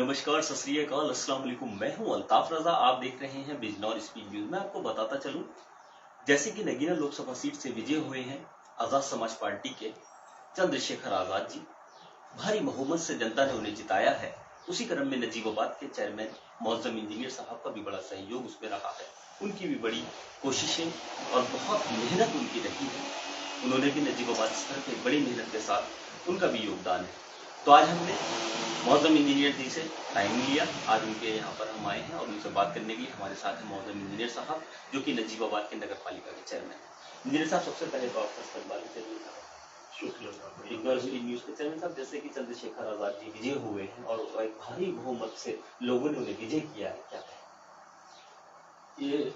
नमस्कार, सत श्री अकाल, अस्सलाम वालेकुम। मैं हूं अल्ताफ रजा। आप देख रहे हैं बिजनौर स्पीड न्यूज। मैं आपको बताता चलूं, जैसे कि नगीना लोकसभा सीट से विजय हुए हैं आजाद समाज पार्टी के चंद्रशेखर आजाद जी। भारी बहुमत से जनता ने उन्हें जिताया है। उसी क्रम में नजीबाबाद के चेयरमैन मौजम इंजीनियर साहब का भी बड़ा सहयोग उसमें रहा है। उनकी भी बड़ी कोशिशें और बहुत मेहनत उनकी रही है। उन्होंने भी नजीबाबाद स्तर पर बड़ी मेहनत के साथ उनका भी योगदान है। तो आज हमने मौजम इंजीनियर जी से टाइम लिया। आज उनके यहाँ पर हम आए हैं और उनसे बात करने के लिए हमारे साथ है मौजम इंजीनियर साहब, जो कि नजीबाबाद के नगर पालिका के चेयरमैन है। इंजीनियर साहब, सबसे पहले तो आपका इस्तकबाल चाहिए था। शुक्रिया। स्पीड न्यूज के चैनल साहब, जैसे कि चंद्रशेखर आजाद जी विजय हुए हैं और एक भारी बहुमत से लोगों ने उन्हें विजय किया है, क्या कहें? ये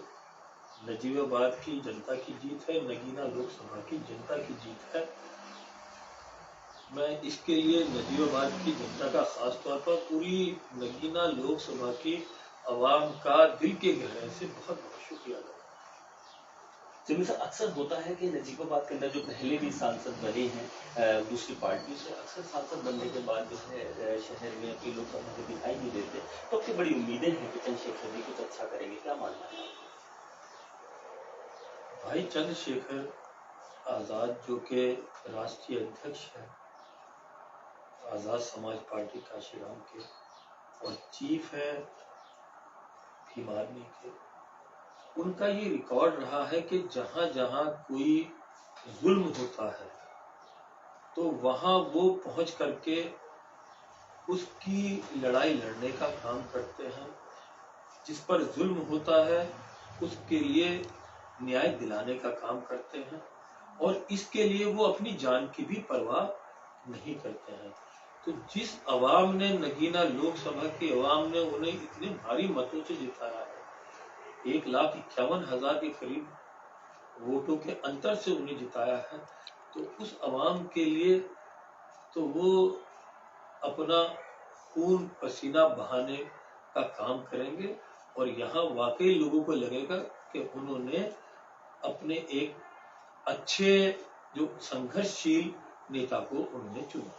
नजीबाबाद की जनता की जीत है, नगीना लोकसभा की जनता की जीत है। मैं इसके लिए नजीबाबाद की जनता का खास तौर पर पूरी नगीना लोकसभा की आवाम का दिल के गहराई से बहुत बहुत शुक्रिया अदा जिनमें से अक्सर होता है कि नजीबाबाद के अंदर जो पहले भी सांसद बने हैं दूसरी पार्टियों से, अक्सर सांसद बनने के बाद जो है शहर में अपनी लोकसभा में दिखाई नहीं देते। तो आपकी बड़ी उम्मीदें हैं कि चंद्रशेखर जी कुछ अच्छा करेंगे, क्या मानना है? भाई चंद्रशेखर आजाद जो के राष्ट्रीय अध्यक्ष हैं आजाद समाज पार्टी काशीराम के और चीफ है भीम आर्मी के, उनका ये रिकॉर्ड रहा है कि जहां जहां कोई जुल्म होता है तो वहां वो पहुंच करके उसकी लड़ाई लड़ने का काम करते हैं। जिस पर जुल्म होता है उसके लिए न्याय दिलाने का काम करते हैं और इसके लिए वो अपनी जान की भी परवाह नहीं करते हैं। तो जिस अवाम ने, नगीना लोकसभा की अवाम ने उन्हें इतने भारी मतों से जिताया है, 1,51,000 के करीब वोटों के अंतर से उन्हें जिताया है, तो उस अवाम के लिए तो वो अपना खून पसीना बहाने का काम करेंगे और यहाँ वाकई लोगों को लगेगा कि उन्होंने अपने एक अच्छे जो संघर्षशील नेता को उन्होंने चुना।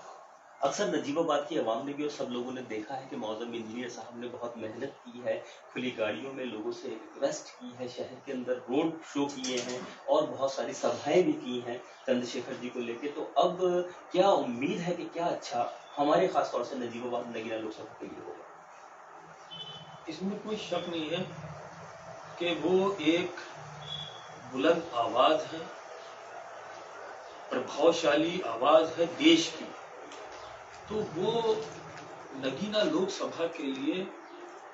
अक्सर नजीबाबाद की आवाम ने भी और सब लोगों ने देखा है कि मौजम इंजीनियर साहब ने बहुत मेहनत की है, खुली गाड़ियों में लोगों से रिक्वेस्ट की है, शहर के अंदर रोड शो किए हैं और बहुत सारी सभाएं भी की हैं चंद्रशेखर जी को लेके। तो अब क्या उम्मीद है कि क्या अच्छा हमारे खासतौर से नजीबाबाद नगीना लोकसभा के लिए होगा? इसमें कोई शक नहीं है कि वो एक बुलंद आवाज है, प्रभावशाली आवाज है देश की। तो वो नगीना लोकसभा के लिए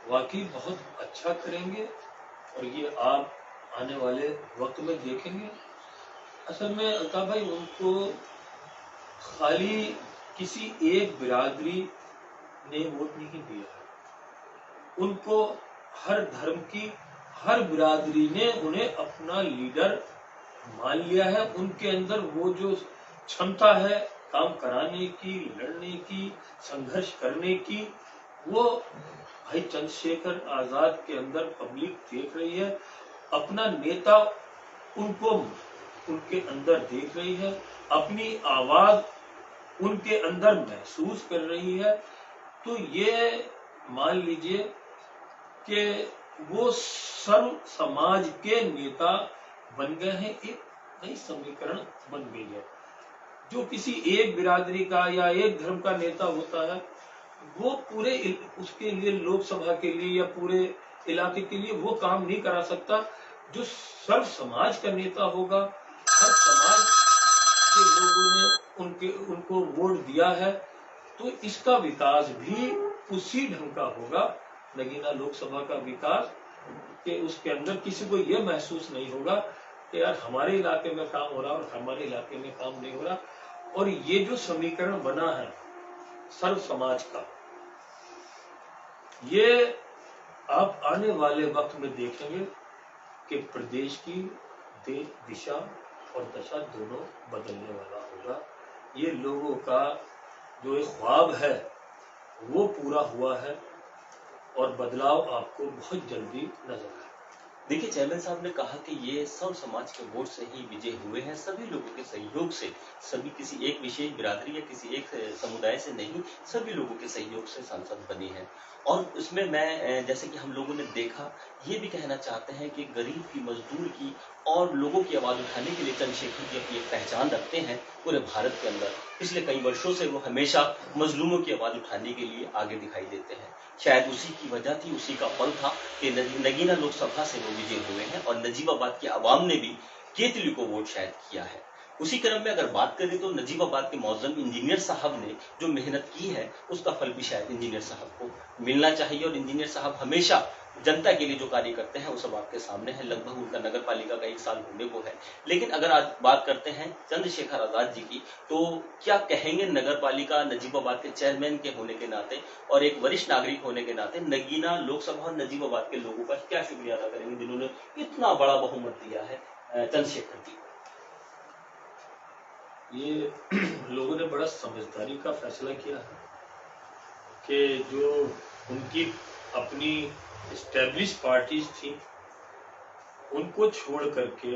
वाकई बहुत अच्छा करेंगे और ये आप आने वाले वक्त में देखेंगे। असल में अल्ताफ भाई, उनको खाली किसी एक बिरादरी ने वोट नहीं दिया है, उनको हर धर्म की, हर बिरादरी ने उन्हें अपना लीडर मान लिया है। उनके अंदर वो जो क्षमता है काम कराने की, लड़ने की, संघर्ष करने की, वो भाई चंद्रशेखर आजाद के अंदर पब्लिक देख रही है। अपना नेता उनको उनके अंदर देख रही है, अपनी आवाज उनके अंदर महसूस कर रही है। तो ये मान लीजिए कि वो सर्व समाज के नेता बन गए हैं, एक नई समीकरण बन गई है। जो किसी एक बिरादरी का या एक धर्म का नेता होता है, वो पूरे उसके लिए, लोकसभा के लिए या पूरे इलाके के लिए वो काम नहीं करा सकता जो सर्व समाज का नेता होगा। हर समाज के लोगों ने उनको वोट दिया है, तो इसका विकास भी उसी ढंग का होगा। नगीना लोकसभा का विकास कि उसके अंदर किसी को यह महसूस नहीं होगा कि यार हमारे इलाके में काम हो रहा और हमारे इलाके में काम नहीं हो रहा। और ये जो समीकरण बना है सर्व समाज का, ये आप आने वाले वक्त में देखेंगे कि प्रदेश की दिशा और दशा दोनों बदलने वाला होगा। ये लोगों का जो एक ख्वाब है वो पूरा हुआ है और बदलाव आपको बहुत जल्दी नजर आएगा। देखिए, चेयरमैन साहब ने कहा कि ये सब समाज के वोट से ही विजय हुए हैं, सभी लोगों के सहयोग से, सभी किसी एक विशेष बिरादरी या किसी एक समुदाय से नहीं, सभी लोगों के सहयोग से सांसद बने हैं। और उसमें मैं जैसे कि हम लोगों ने देखा, ये भी कहना चाहते हैं कि गरीब की, मजदूर की और लोगों की आवाज उठाने के लिए चंद्रशेखर जी अपनी एक पहचान रखते हैं पूरे भारत के अंदर। पिछले कई वर्षों से वो हमेशा मजलूमों की आवाज उठाने के लिए आगे दिखाई देते हैं। शायद उसी की वजह थी, उसी का फल था कि नगीना लोकसभा से वो विजय हुए हैं और नजीबाबाद की आवाम ने भी केतली को वोट शायद किया है। उसी क्रम में अगर बात करें तो नजीबाबाद के मौजूद इंजीनियर साहब ने जो मेहनत की है, उसका फल भी शायद इंजीनियर साहब को मिलना चाहिए। और इंजीनियर साहब हमेशा जनता के लिए जो कार्य करते हैं वो सब आपके सामने है। लगभग उनका नगर पालिका का 1 साल होने को है। लेकिन अगर आज बात करते हैं चंद्रशेखर आजाद जी की, तो क्या कहेंगे नगर पालिका नजीबाबाद के चेयरमैन के होने के नाते और एक वरिष्ठ नागरिक होने के नाते नगीना लोकसभा और नजीबाबाद के लोगों का क्या शुक्रिया अदा करेंगे जिन्होंने इतना बड़ा बहुमत दिया है चंद्रशेखर जी को? ये लोगों ने बड़ा समझदारी का फैसला किया है कि जो उनकी अपनी एस्टेब्लिश पार्टीज थी, उनको छोड़ करके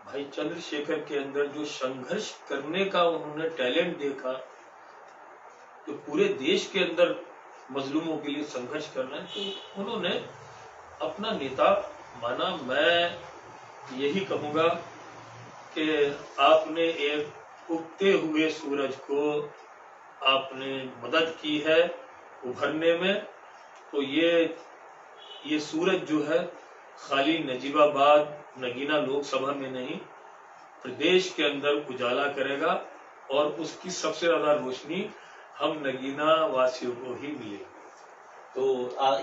भाई चंद्रशेखर के अंदर जो संघर्ष करने का उन्होंने टैलेंट देखा, तो पूरे देश के अंदर मजलूमों के लिए संघर्ष करना है, तो उन्होंने अपना नेता माना। मैं यही कहूंगा कि आपने एक उगते हुए सूरज को आपने मदद की है उभरने में, तो ये सूरज जो है खाली नजीबाबाद नगीना लोकसभा में नहीं, प्रदेश के अंदर उजाला करेगा और उसकी सबसे ज्यादा रोशनी हम नगीना वासियों को ही मिलेगी। तो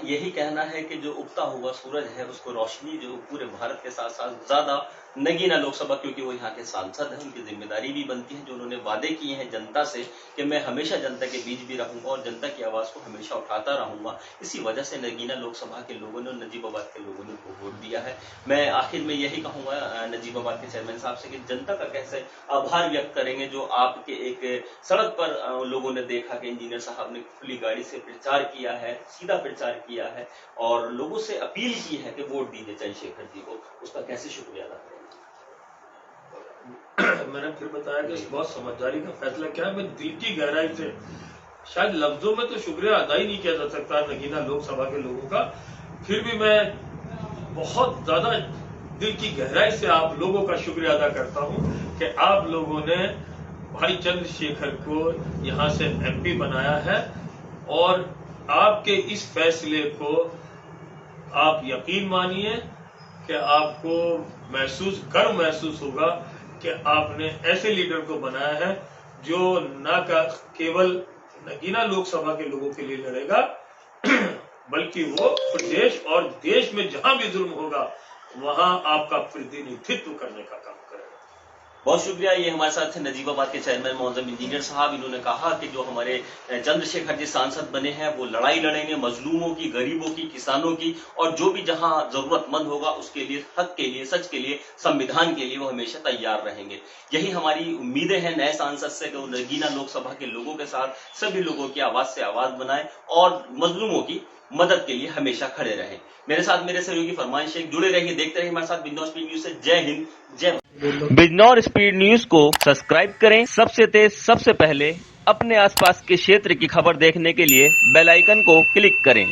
यही कहना है कि जो उगता हुआ सूरज है उसको रोशनी जो पूरे भारत के साथ साथ ज्यादा नगीना लोकसभा, क्योंकि वो यहाँ के सांसद हैं, उनकी जिम्मेदारी भी बनती है जो उन्होंने वादे किए हैं जनता से कि मैं हमेशा जनता के बीच भी रहूंगा और जनता की आवाज को हमेशा उठाता रहूंगा। इसी वजह से नगीना लोकसभा के लोगों ने, नजीबाबाद के लोगों ने उनको वोट दिया है। मैं आखिर में यही कहूंगा नजीबाबाद के चेयरमैन साहब से कि जनता का कैसे आभार व्यक्त करेंगे जो आपके एक सड़क पर लोगों ने देखा कि इंजीनियर साहब ने खुली गाड़ी से प्रचार किया है, सीधा प्रचार किया है और लोगों से अपील की है कि वोट दीजिए चंद्रशेखर जी को, उसका कैसे शुक्रिया अदा करेंगे? मैंने फिर बताया कि बहुत समझदारी का फैसला क्या है। मैं दिल की गहराई से, शायद लफ्जों में तो शुक्रिया अदा ही नहीं किया जा सकता नगीना लोकसभा के लोगों का, फिर भी मैं बहुत ज्यादा दिल की गहराई से आप लोगों का शुक्रिया अदा करता हूं कि आप लोगों ने भाई चंद्रशेखर को यहां से एमपी बनाया है और आपके इस फैसले को आप यकीन मानिए कि आपको गर्व महसूस होगा कि आपने ऐसे लीडर को बनाया है जो न केवल नगीना लोकसभा के लोगों के लिए लड़ेगा, बल्कि वो प्रदेश और देश में जहां भी जुल्म होगा वहां आपका प्रतिनिधित्व करने का काम करेगा। बहुत शुक्रिया। ये हमारे साथ थे नजीबाबाद के चेयरमैन मौजूद इंजीनियर साहब। इन्होंने कहा कि जो हमारे चंद्रशेखर जी सांसद बने हैं वो लड़ाई लड़ेंगे मजलूमों की, गरीबों की, किसानों की और जो भी जहां जरूरतमंद होगा उसके लिए, हक के लिए, सच के लिए, संविधान के लिए वो हमेशा तैयार रहेंगे। यही हमारी उम्मीदें हैं नए सांसद से कि वो नगीना लोकसभा के लोगों के साथ सभी लोगों की आवाज से आवाज बनाए और मजलूमों की मदद के लिए हमेशा खड़े रहें। मेरे साथ मेरे सहयोगी फरमान शेख, जुड़े रहिए, देखते रहिए हमारे साथ बिजनौर स्पीड न्यूज से। जय हिंद, जय बिजनौर स्पीड न्यूज को सब्सक्राइब करें। सबसे तेज, सबसे पहले अपने आसपास के क्षेत्र की खबर देखने के लिए बेल आइकन को क्लिक करें।